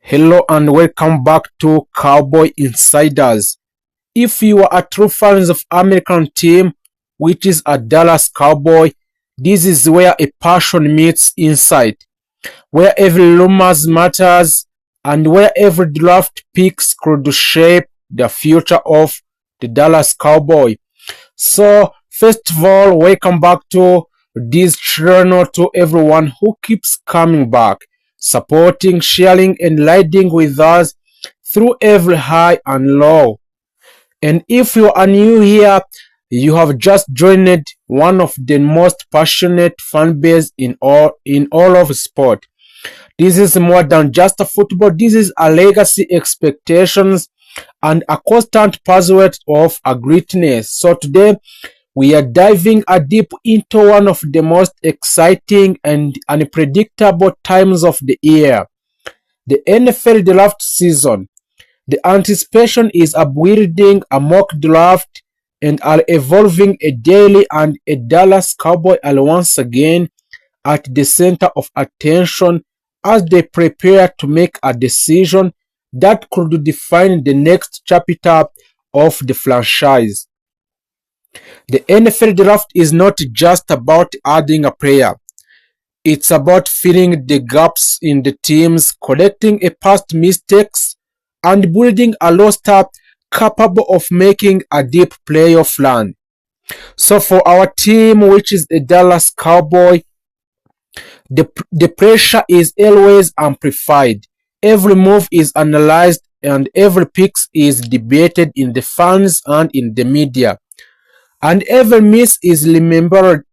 Hello and welcome back to Cowboy Insiders. If you are a true fan of American team, which is a Dallas Cowboy, this is where a passion meets insight, where every rumors matters, and where every draft picks could shape the future of the Dallas Cowboy. So, first of all, welcome back to this channel to everyone who keeps coming back, supporting, sharing, and leading with us through every high and low. And if you are new here, you have just joined one of the most passionate fan base in all of sport. This is more than just a football. This is a legacy, expectations, and a constant pursuit of a greatness. So today we are diving a deep into one of the most exciting and unpredictable times of the year, the NFL draft season. The anticipation is building, a mock draft and are evolving a daily, and a Dallas Cowboy are once again at the center of attention as they prepare to make a decision that could define the next chapter of the franchise. The NFL draft is not just about adding a player. It's about filling the gaps in the teams, correcting a past mistakes, and building a roster capable of making a deep playoff run. So for our team, which is the Dallas Cowboy, the pressure is always amplified. Every move is analyzed and every pick is debated in the fans and in the media. And every miss is remembered.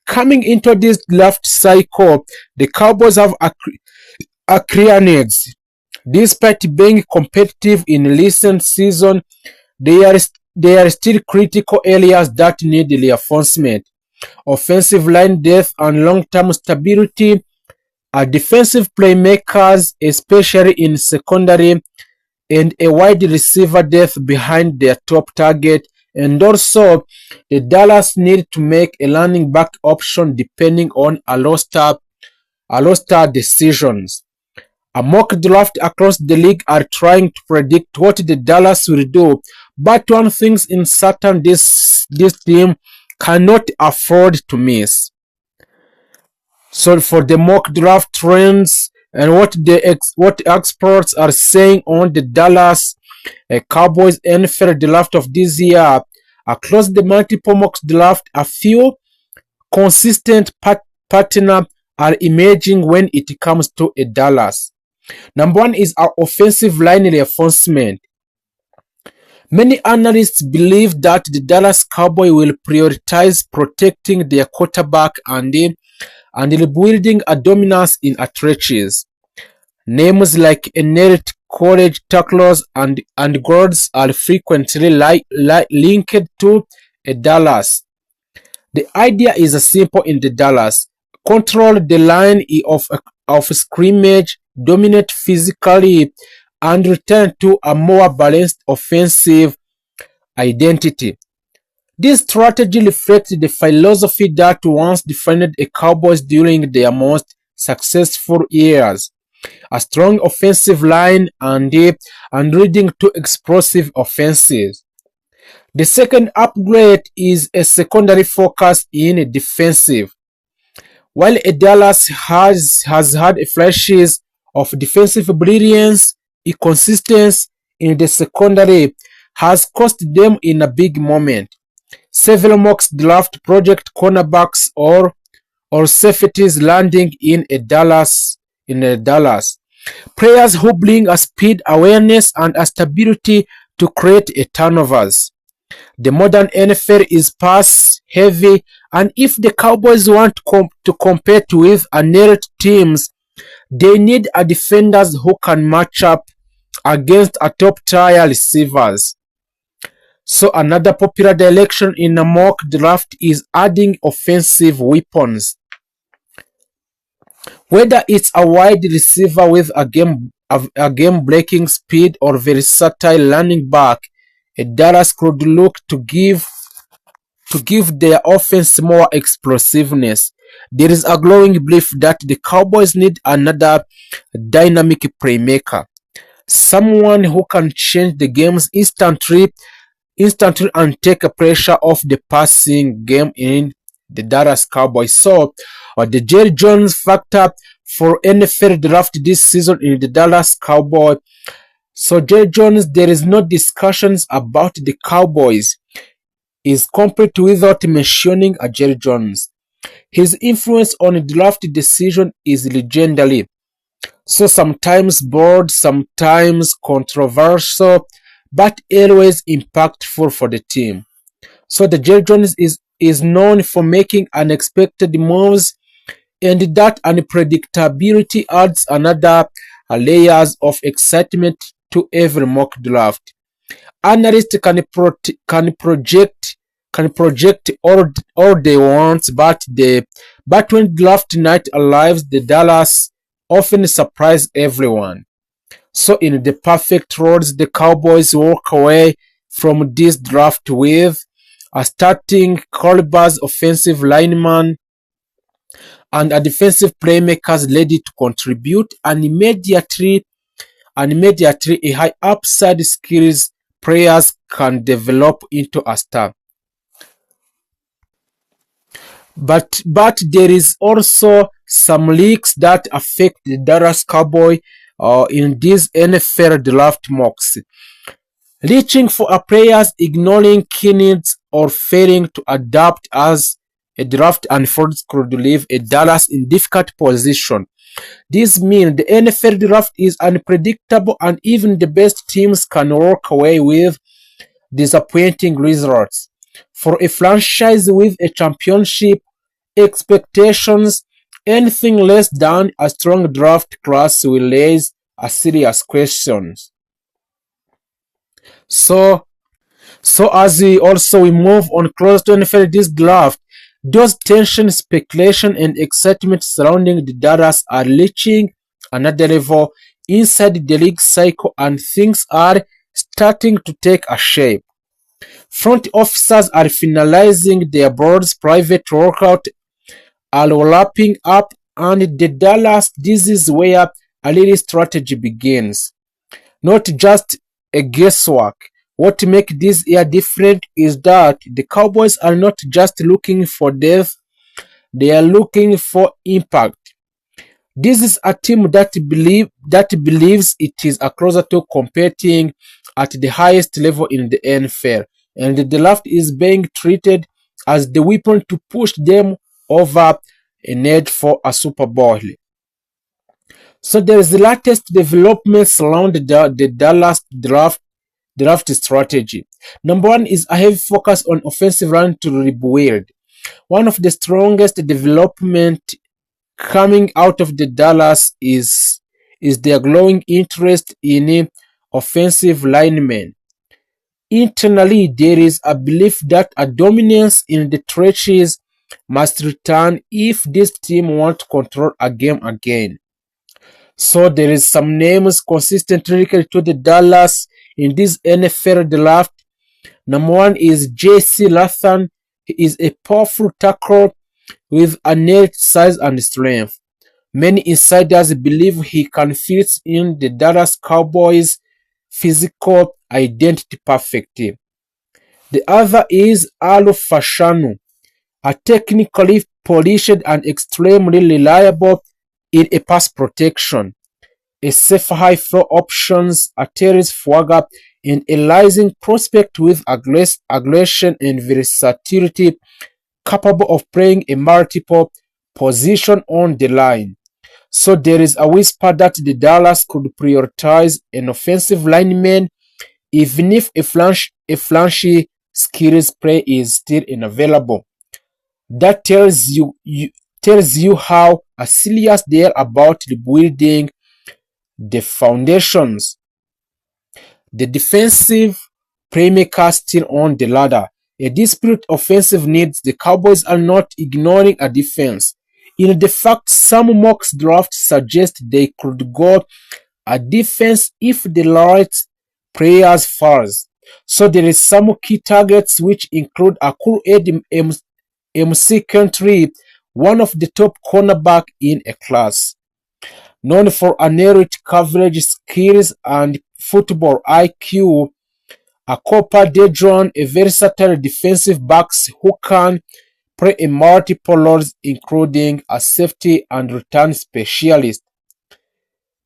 Coming into this draft cycle, the Cowboys have a clear needs. Despite being competitive in recent season, there are still critical areas that need reinforcement. Offensive line depth and long-term stability are defensive playmakers, especially in secondary, and a wide receiver depth behind their top target. And also, the Dallas need to make a running back option depending on a roster decisions. A mock draft across the league are trying to predict what the Dallas will do, but one thing's in certain, this team cannot afford to miss. So for the mock draft trends and what experts are saying on the Dallas Cowboys NFL draft of this year, across the multiple mock draft, a few consistent partner are emerging when it comes to a Dallas. Number one is our offensive line reinforcement. Many analysts believe that the Dallas Cowboys will prioritize protecting their quarterback and rebuilding a dominance in a trenches. Names like elite college tacklers and guards are frequently linked to a Dallas. The idea is simple in the Dallas. Control the line of scrimmage, dominate physically, and return to a more balanced offensive identity. This strategy reflects the philosophy that once defined the Cowboys during their most successful years. A strong offensive line and leading to explosive offenses. The second upgrade is a secondary focus in defensive. While Dallas has had flashes of defensive brilliance, inconsistency in the secondary has cost them in a big moment. Several mock draft project cornerbacks or safeties landing in a Dallas. Players who bring a speed, awareness, and a stability to create a turnovers. The modern NFL is pass heavy, and if the Cowboys want to compete with elite teams, they need a defenders who can match up against a top tier receivers. So another popular direction in a mock draft is adding offensive weapons. Whether it's a wide receiver with a game-breaking speed or versatile running back, a Dallas could look to give their offense more explosiveness. there is a growing belief that the Cowboys need another dynamic playmaker, someone who can change the games instantly and take a pressure off the passing game in the Dallas Cowboys. So, the Jerry Jones factor for NFL draft this season in the Dallas Cowboys. So, Jerry Jones, there is no discussions about the Cowboys. Is complete without mentioning a Jerry Jones. His influence on draft decision is legendary. So sometimes bold, sometimes controversial, but always impactful for the team. So the Jerry Jones is known for making unexpected moves, and that unpredictability adds another layers of excitement to every mock draft. Analysts can project all they want, but when draft night arrives, the Dallas often surprise everyone. So in the perfect roles, the Cowboys walk away from this draft with a starting calibers offensive lineman and a defensive playmakers ready to contribute, and immediately a high upside skills players can develop into a star. But there is also some leaks that affect the Dallas Cowboy in these NFL draft mocks. Reaching for a players, ignoring key needs, or failing to adapt as a draft unfolds could leave a Dallas in difficult position. This means the NFL draft is unpredictable and even the best teams can walk away with disappointing results. For a franchise with a championship expectations, anything less than a strong draft class will raise a serious questions. So, so as we move on close to NFL this draft, those tension, speculation, and excitement surrounding the Dallas are reaching another level inside the league cycle, and things are starting to take a shape. Front officers are finalizing their board's private workout are wrapping up, and the Dallas, this is where a little strategy begins. Not just a guesswork. What makes this year different is that the Cowboys are not just looking for depth, they are looking for impact. This is a team that believes it is a closer to competing at the highest level in the NFL, and the draft is being treated as the weapon to push them over an edge for a Super Bowl. So there is the latest developments around the Dallas draft strategy. Number one is a heavy focus on offensive line to rebuild. One of the strongest development coming out of the Dallas is their growing interest in offensive linemen. Internally, there is a belief that a dominance in the trenches must return if this team wants to control a game again. So there is some names consistently linked to the Dallas in this NFL draft. Number one is J.C. Lathan. He is a powerful tackle with innate size and strength. Many insiders believe he can fit in the Dallas Cowboys' physical identity perfectly. The other is Alo Fashanu, a technically polished and extremely reliable in a pass protection, a safe high flow options, a terrace swagger, and a rising prospect with aggression and versatility, capable of playing a multiple position on the line. So there is a whisper that the Dallas could prioritize an offensive lineman even if a flashy skills play is still unavailable. That tells you how serious they are about rebuilding the foundations. The defensive playmaker still on the ladder. A disparate offensive needs, the Cowboys are not ignoring a defense. In the fact, some mock drafts suggest they could go a defense if the right players falls. So there is some key targets which include a cool MC country one of the top cornerback in a class. Known for elite coverage skills and football IQ, Akopa Dedron, a versatile defensive back who can play in multiple roles including a safety and return specialist.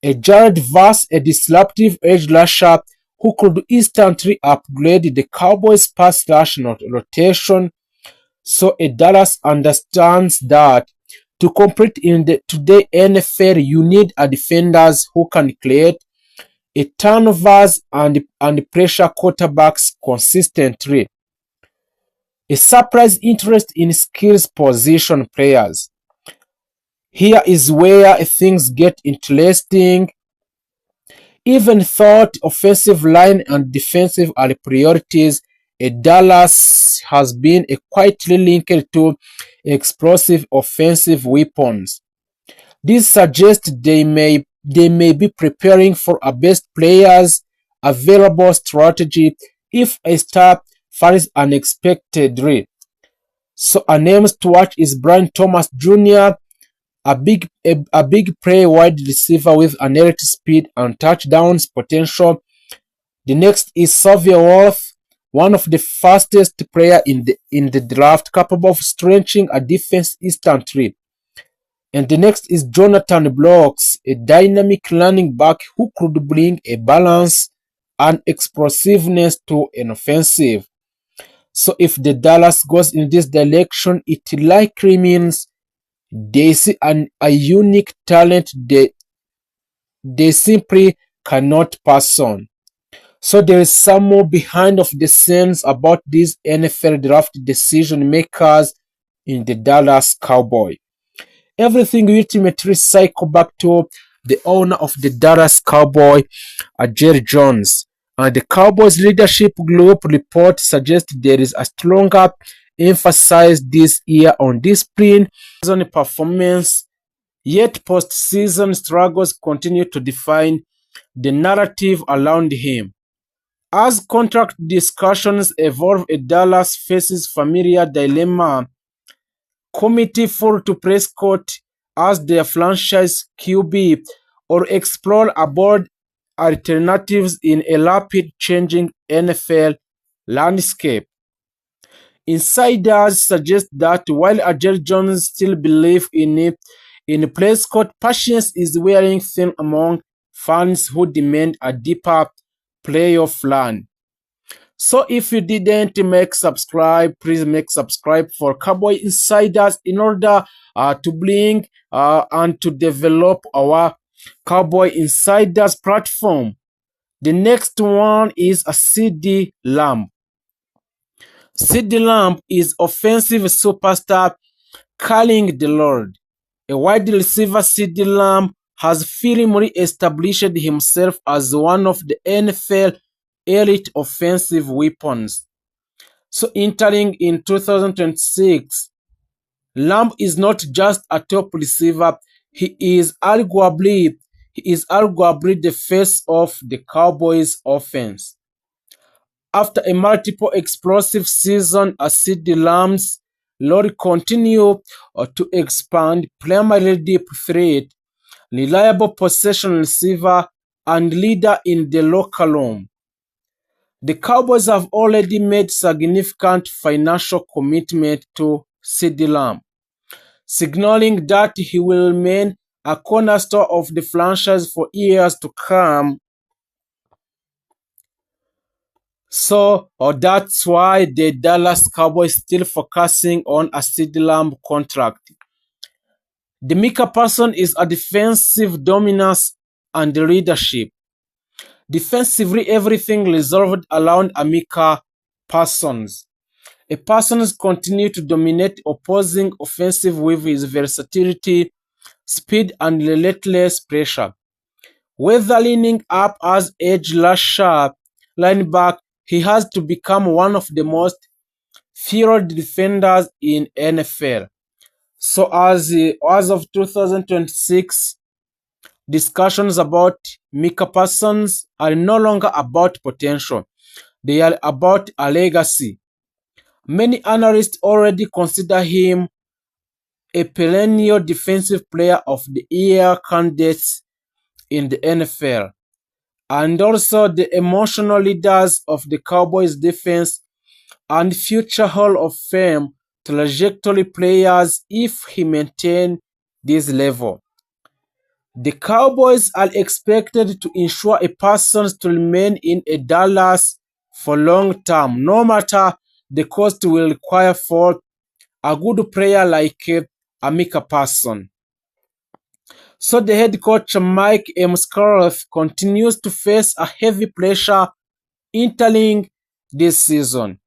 A Jared Verse, a disruptive edge rusher who could instantly upgrade the Cowboys' pass rush rotation. So Dallas understands that to compete in the today NFL, you need a defenders who can create a turnovers and pressure quarterbacks consistently. A surprise interest in skills position players. Here is where things get interesting. Even thought offensive line and defensive are priorities, Dallas has been quietly linked to explosive offensive weapons. This suggests they may be preparing for a best players available strategy if a star fails unexpectedly. So a name to watch is Brian Thomas Jr., a big play wide receiver with an elite speed and touchdowns potential. The next is Xavier Worth, one of the fastest player in the draft, capable of stretching a defense instantly. And the next is Jonathan Blocks, a dynamic running back who could bring a balance and explosiveness to an offensive. So if the Dallas goes in this direction, it likely means they see a unique talent they simply cannot pass on. So there is some more behind of the scenes about these NFL draft decision makers in the Dallas Cowboys. Everything ultimately cycle back to the owner of the Dallas Cowboys, Jerry Jones. And the Cowboys leadership group report suggests there is a stronger emphasis this year on discipline and performance, yet post-season struggles continue to define the narrative around him. As contract discussions evolve, Dallas faces familiar dilemma. Committee full to Prescott as their franchise QB or explore aboard alternatives in a rapid changing NFL landscape. Insiders suggest that while Jerry Jones still believes in Prescott, patience is wearing thin among fans who demand a deeper playoff run. So if you didn't make subscribe, please make subscribe for Cowboy Insiders in order to bring and to develop our Cowboy Insiders platform. The next one is a CD Lamb. CD Lamb is offensive superstar calling the Lord. A wide receiver, CD Lamb has firmly established himself as one of the NFL elite offensive weapons. So entering in 2026, Lamb is not just a top receiver, he is arguably the face of the Cowboys offense. After a multiple explosive season, CD Lamb's role continue to expand, primarily deep threat, reliable possession receiver, and leader in the locker room. The Cowboys have already made significant financial commitment to CD Lamb, signaling that he will remain a cornerstone of the franchise for years to come. So that's why the Dallas Cowboys still focusing on a CD Lamb contract. The Micah Parsons is a defensive dominance and leadership. Defensively, everything resolved around Micah Parsons. Parsons continues to dominate opposing offensive with his versatility, speed, and relentless pressure. Whether leaning up as edge rusher, linebacker, he has to become one of the most feared defenders in NFL. So as of 2026, discussions about Micah Parsons are no longer about potential. They are about a legacy. Many analysts already consider him a perennial Defensive Player of the Year candidate in the NFL, and also the emotional leaders of the Cowboys defense and future Hall of Fame trajectory players if he maintains this level. The Cowboys are expected to ensure a person to remain in a Dallas for long term, no matter the cost will require for a good player like Amika Parson. So the head coach Mike Muscarath continues to face a heavy pressure entering this season.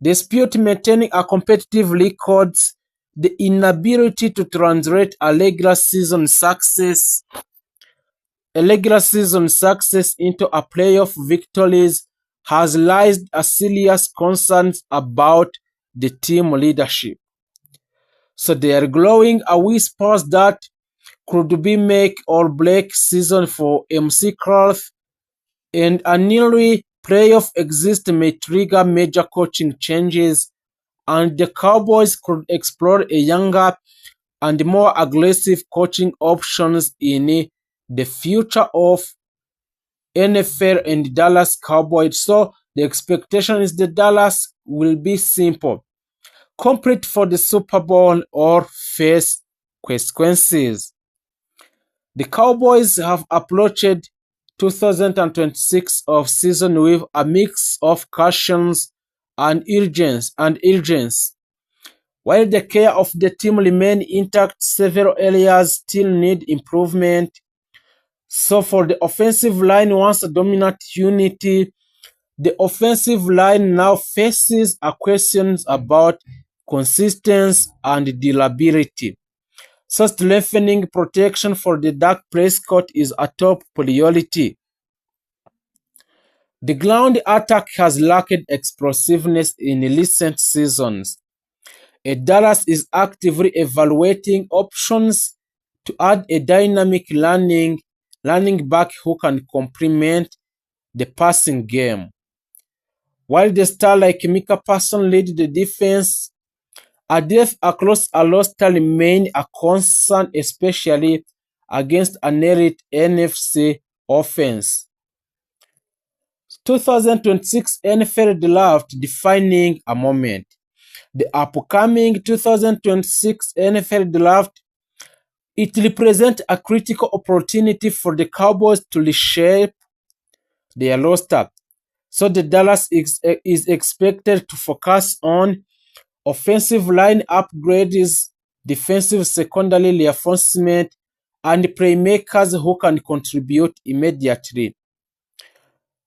Despite maintaining a competitive record, the inability to translate a regular season success into a playoff victories has raised a serious concerns about the team leadership. So there are growing a whispers that could be make or break season for MC Carth, and a nearly playoff exit may trigger major coaching changes, and the Cowboys could explore a younger and more aggressive coaching options in the future of NFL and Dallas Cowboys. So the expectation is the Dallas will be simple: compete for the Super Bowl or face consequences. The Cowboys have approached 2026 off-season with a mix of cautions and urgency. While the care of the team remain intact, several areas still need improvement. So for the offensive line, once a dominant unity, the offensive line now faces a questions about consistency and durability. So strengthening protection for the Dak Prescott is a top priority. The ground attack has lacked explosiveness in recent seasons. Dallas is actively evaluating options to add a dynamic running back who can complement the passing game. While the star like Micah Parsons lead the defense, a depth across a roster remain a concern, especially against an elite NFC offense. 2026 NFL Draft defining a moment. The upcoming 2026 NFL Draft, it represents a critical opportunity for the Cowboys to reshape their roster. So the Dallas is expected to focus on offensive line upgrades, defensive secondary reinforcement, and playmakers who can contribute immediately.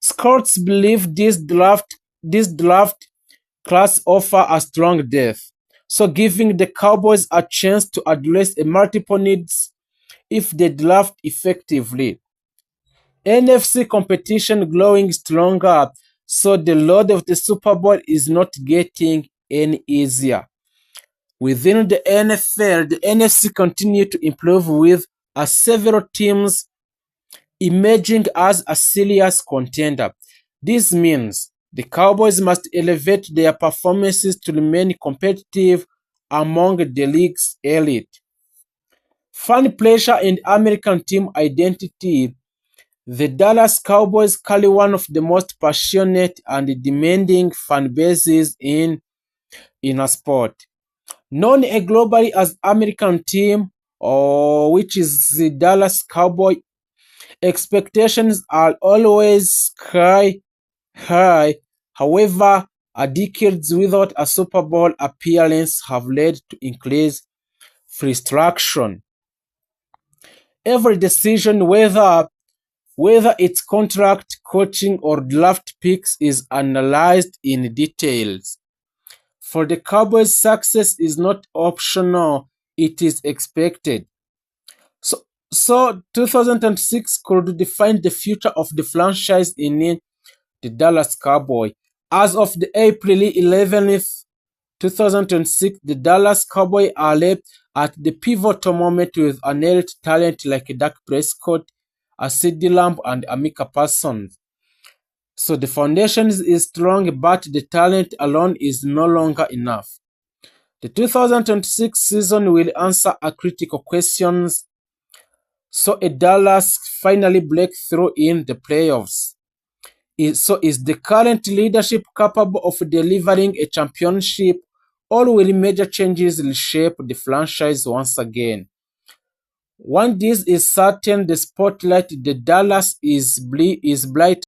Scouts believe this draft class offer a strong depth, so giving the Cowboys a chance to address multiple needs if they draft effectively. NFC competition growing stronger, so the road of the Super Bowl is not getting any easier. Within the NFL, the NFC continue to improve with several teams emerging as a serious contender. This means the Cowboys must elevate their performances to remain competitive among the league's elite. Fan pressure and American team identity. The Dallas Cowboys carry one of the most passionate and demanding fan bases in a sport. Known globally as American team, or which is the Dallas Cowboy, expectations are always high. However, a decades without a Super Bowl appearance have led to increased frustration. Every decision, whether it's contract, coaching, or draft picks, is analyzed in details. For the Cowboys, success is not optional, it is expected. So 2006 could define the future of the franchise in the Dallas Cowboys. As of the April 11th, 2026, the Dallas Cowboys are left at the pivotal moment with an elite talent like Dak Prescott, CeeDee Lamb, and Amika Parsons. So the foundation is strong, but the talent alone is no longer enough. The 2026 season will answer a critical questions. So a Dallas finally break through in the playoffs. Is the current leadership capable of delivering a championship, or will major changes reshape the franchise once again? One this is certain: the spotlight the Dallas is bright